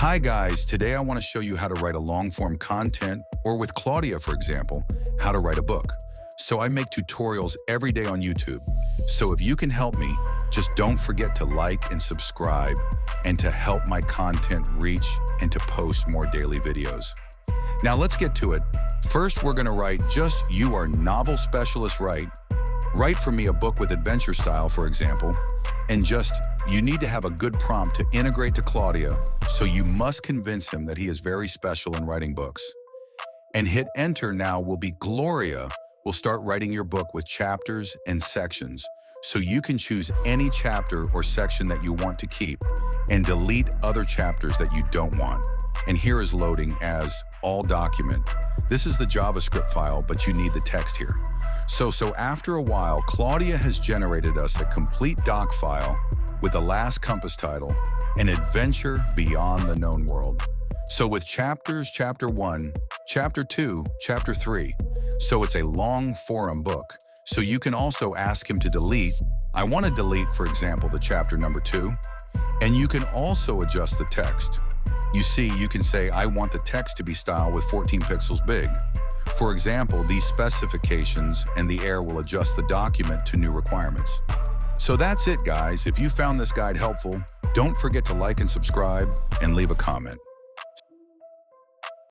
Hi guys, today I want to show you how to write a long-form content, or with Claudia, for example, how to write a book. So I make tutorials every day on YouTube. So if you can help me, just don't forget to like and subscribe and to help my content reach and to post more daily videos. Now let's get to it. First, we're going to write just you are novel specialist write for me a book with adventure style, for example, and you need to have a good prompt to integrate to Claudia, so you must convince him that he is very special in writing books. And hit enter. Now will be Gloria will start writing your book with chapters and sections, so you can choose any chapter or section that you want to keep and delete other chapters that you don't want. And here is loading as all document. This is the JavaScript file, but you need the text here. So after a while, Claudia has generated us a complete doc file with the last compass title, An Adventure Beyond the Known World. So with chapters, chapter 1, chapter 2, chapter 3. So it's a long forum book. So you can also ask him to delete. I want to delete, for example, the chapter number 2. And you can also adjust the text. You see, you can say, I want the text to be styled with 14 pixels big. For example, these specifications and the air will adjust the document to new requirements. So that's it, guys. If you found this guide helpful, don't forget to like and subscribe and leave a comment.